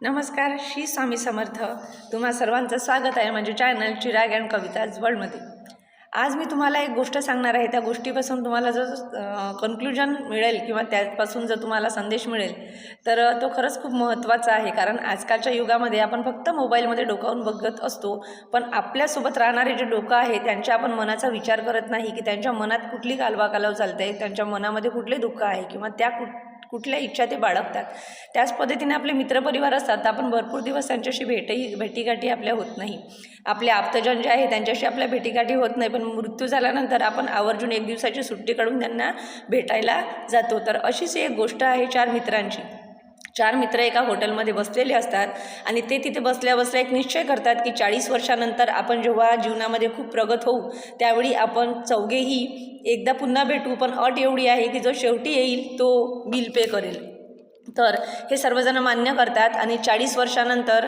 नमस्कार, श्री स्वामी समर्थ. तुम्हा सर्वांचं स्वागत आहे माझ्या चॅनल चिराग अँड कविताज वर्ल्डमध्ये. आज मी तुम्हाला एक गोष्ट सांगणार आहे. त्या गोष्टीपासून तुम्हाला जर कन्क्लुजन मिळेल किंवा त्यापासून जर तुम्हाला संदेश मिळेल तर तो खरंच खूप महत्त्वाचा आहे. कारण आजकालच्या युगामध्ये आपण फक्त मोबाईलमध्ये डोकावून बघत असतो, पण आपल्यासोबत राहणारे जे लोक आहे त्यांच्या आपण मनाचा विचार करत नाही की त्यांच्या मनात कुठली कालवाकालव चालते, त्यांच्या मनामध्ये कुठले दुःख आहे किंवा त्या कुठल्या इच्छा ते बाळगतात. त्याच पद्धतीने आपले मित्रपरिवार असतात तर आपण भरपूर दिवस त्यांच्याशी भेटीगाठी आपल्या होत नाही. आपले आप्तजन जे आहे त्यांच्याशी आपल्या भेटीगाठी होत नाही, पण मृत्यू झाल्यानंतर आपण आवर्जून एक दिवसाची सुट्टी काढून त्यांना भेटायला जातो. तर अशीच एक गोष्ट आहे चार मित्रांची. चार मित्र एका हॉटेलमध्ये बसलेले असतात आणि ते तिथे बसल्या बसल्या एक निश्चय करतात की 40 वर्षानंतर आपण जेव्हा जीवनामध्ये खूप प्रगत होऊ त्यावेळी आपण चौघेही एकदा पुन्हा भेटू, पण अट एवढी आहे की जो शेवटी येईल तो बिल पे करेल. तर हे सर्वजण मान्य करतात आणि 40 वर्षानंतर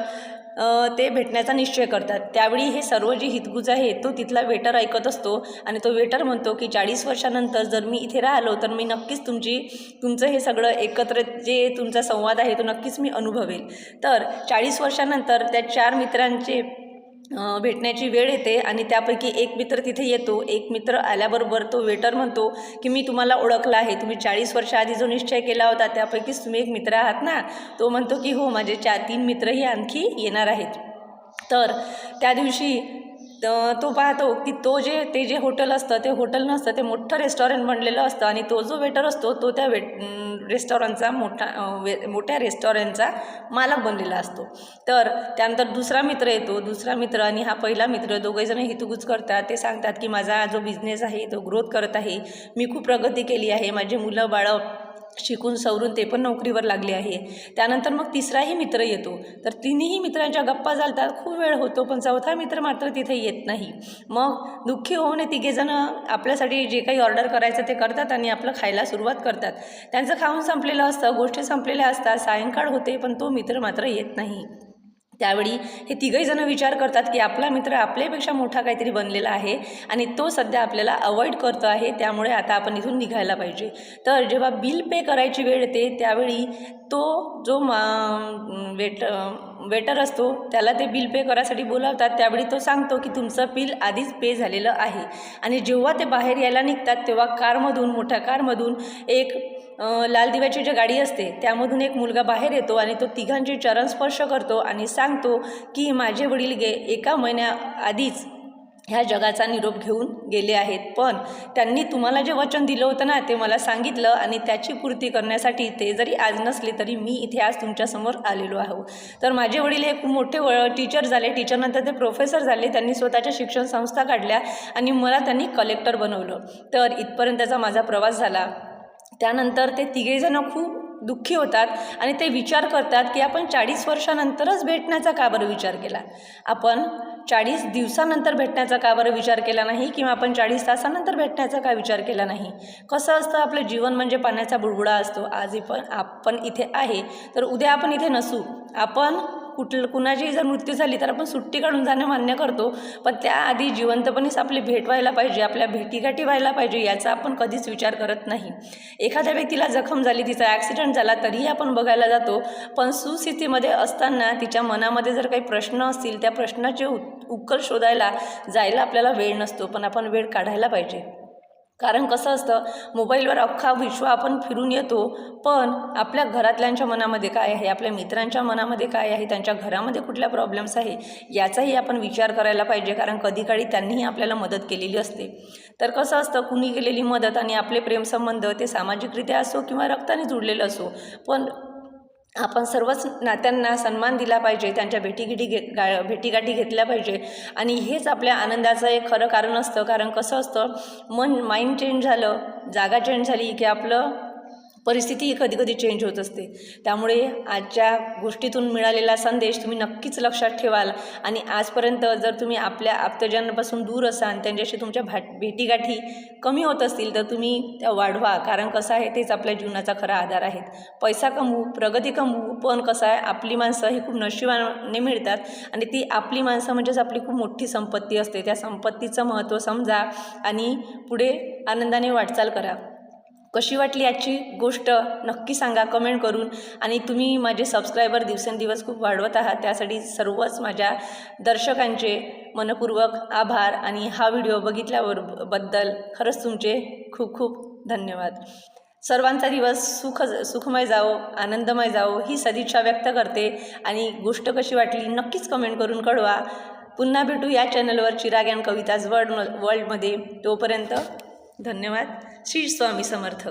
ते भेटण्याचा निश्चय करतात. त्यावेळी हे सर्व जे हितगुज आहे तो तिथला वेटर ऐकत असतो आणि तो वेटर म्हणतो की 40 वर्षानंतर जर मी इथे राहिलो तर मी नक्कीच तुमचं हे सगळं एकत्र जे तुमचा संवाद आहे तो नक्कीच मी अनुभवेल. तर 40 वर्षानंतर त्या चार मित्रांचे भेटण्याची वेळ येते आणि त्यापैकी एक मित्र तिथे येतो. एक मित्र आल्याबरोबर तो वेटर म्हणतो की मी तुम्हाला ओळखला आहे, तुम्ही 40 वर्षाआधी जो निश्चय केला होता त्यापैकीच तुम्ही एक मित्र आहात ना. तो म्हणतो की हो, माझे 3 मित्रही आणखी येणार आहेत. तर त्या दिवशी तो पाहतो की ते जे हॉटेल असतं ते हॉटेल नसतं, ते मोठं रेस्टॉरंट बनलेलं असतं आणि तो जो वेटर असतो तो त्या रेस्टॉरंटचा मोठ्या रेस्टॉरंटचा मालक बनलेला असतो. तर त्यानंतर दुसरा मित्र येतो. दुसरा मित्र आणि हा पहिला मित्र दोघेजण हितगुज करतात. ते सांगतात की माझा जो बिझनेस आहे तो ग्रोथ करत आहे, मी खूप प्रगती केली आहे, माझे मुलं बाळं शिकून सवरून ते पण नोकरीवर लागले आहे. त्यानंतर मग तिसराही मित्र येतो. तर तिन्ही मित्रांच्या गप्पा चालतात, खूप वेळ होतो, पण चौथा मित्र मात्र तिथे येत नाही. मग दुःखी होऊन तिघेजण आपल्यासाठी जे काही ऑर्डर करायचं ते करतात आणि आपलं खायला सुरुवात करतात. त्यांचं खाऊन संपलेलं असतं, गोष्टी संपलेल्या असतात, सायंकाळ होते, पण तो मित्र मात्र येत नाही. त्यावेळी हे तिघही जण विचार करतात की आपला मित्र आपल्यापेक्षा मोठा काहीतरी बनलेला आहे आणि तो सध्या आपल्याला अवॉइड करतो आहे, त्यामुळे आता आपण इथून निघायला पाहिजे. तर जेव्हा बिल पे करायची वेळ येते त्यावेळी तो जो वेटर असतो त्याला ते बिल पे करायसाठी बोलावतात. त्यावेळी तो सांगतो की तुमचं बिल आधीच पे झालेलं आहे. आणि जेव्हा ते बाहेर यायला निघतात तेव्हा मोठ्या कारमधून एक लाल दिव्याची जी गाडी असते त्यामधून एक मुलगा बाहेर येतो आणि तो तिघांचे चरण स्पर्श करतो आणि सांगतो की माझे वडील एका महिन्याआधीच ह्या जगाचा निरोप घेऊन गेले आहेत, पण त्यांनी तुम्हाला जे वचन दिलं होतं ना ते मला सांगितलं आणि त्याची पूर्ती करण्यासाठी ते जरी आज नसले तरी मी इथे आज तुमच्यासमोर आलेलो आहे. तर माझे वडील हे खूप मोठे टीचर झाले, टीचरनंतर ते प्रोफेसर झाले, त्यांनी स्वतःच्या शिक्षण संस्था काढल्या आणि मला त्यांनी कलेक्टर बनवलं. तर इथपर्यंतचा माझा प्रवास झाला. त्यानंतर ते तिघेजण खूप दुःखी होतात आणि ते विचार करतात की आपण 40 वर्षानंतरच भेटण्याचा का बरं विचार केला, आपण 40 दिवसानंतर भेटण्याचा का बरं विचार केला नाही किंवा आपण 40 तासानंतर भेटण्याचा का विचार केला नाही. कसं असतं, आपलं जीवन म्हणजे पाण्याचा बुडबुडा असतो. आज आपण इथे आहे तर उद्या आपण इथे नसू. आपण कुणाची जर मृत्यू झाली तर आपण सुट्टी काढून जाणं मान्य करतो, पण त्याआधी जिवंतपणीच आपली भेट व्हायला पाहिजे, आपल्या भेटीगाठी व्हायला पाहिजे याचा आपण कधीच विचार करत नाही. एखाद्या व्यक्तीला जखम झाली, तिचा ॲक्सिडेंट झाला तरीही आपण बघायला जातो, पण सुस्थितीमध्ये असताना तिच्या मनामध्ये जर काही प्रश्न असतील त्या प्रश्नाचे उत्तर शोधायला जायला आपल्याला वेळ नसतो, पण आपण वेळ काढायला पाहिजे. कारण कसं असतं, मोबाईलवर अख्खा विश्व आपण फिरून येतो, पण आपल्या घरातल्यांच्या मनामध्ये काय आहे, आपल्या मित्रांच्या मनामध्ये काय आहे, त्यांच्या घरामध्ये कुठल्या प्रॉब्लेम्स आहे याचाही आपण विचार करायला पाहिजे. कारण कधीकाळी त्यांनीही आपल्याला मदत केलेली असते. तर कसं असतं, कुणी केलेली मदत आणि आपले प्रेमसंबंध ते सामाजिकरित्या असो किंवा रक्ताने जुडलेलं असो, पण आपण सर्वच नात्यांना सन्मान दिला पाहिजे, त्यांच्या भेटीगाठी घेतल्या पाहिजे आणि हेच आपल्या आनंदाचं एक खरं कारण असतं. कारण कसं असतं, माइंड चेंज झालं, जागा चेंज झाली की आपलं परिस्थिती कधी चेंज होत असते. त्यामुळे आजच्या गोष्टीतून मिळालेला संदेश तुम्ही नक्कीच लक्षात ठेवाल आणि आजपर्यंत जर तुम्ही आपल्या आप्तजनांपासून दूर असाल, त्यांच्याशी तुमच्या भेटीगाठी कमी होत असतील तर तुम्ही त्या वाढवा. कारण कसं आहे, तेच आपल्या जीवनाचा खरा आधार आहेत. पैसा कमवू, प्रगती कमवू, पण कसं आहे, आपली माणसं ही खूप नशिबाने मिळतात आणि ती आपली माणसं म्हणजेच आपली खूप मोठी संपत्ती असते. त्या संपत्तीचं महत्त्व समजा आणि पुढे आनंदाने वाटचाल करा. कशी वाटली आजची गोष्ट नक्की सांगा कमेंट करून. आणि तुम्ही माझे सबस्क्रायबर दिवसेंदिवस खूप वाढवत आहात, त्यासाठी सर्वच माझ्या दर्शकांचे मनपूर्वक आभार. आणि हा व्हिडिओ बघितल्याबद्दल खरंच तुमचे खूप खूप धन्यवाद. सर्वांचा दिवस सुखमय जावो, आनंदमय जावो ही सदिच्छा व्यक्त करते. आणि गोष्ट कशी वाटली नक्कीच कमेंट करून कळवा. पुन्हा भेटू या चॅनलवर चिराग अँड कविताज वर्ल्डमध्ये. तोपर्यंत धन्यवाद. श्री स्वामी समर्थ.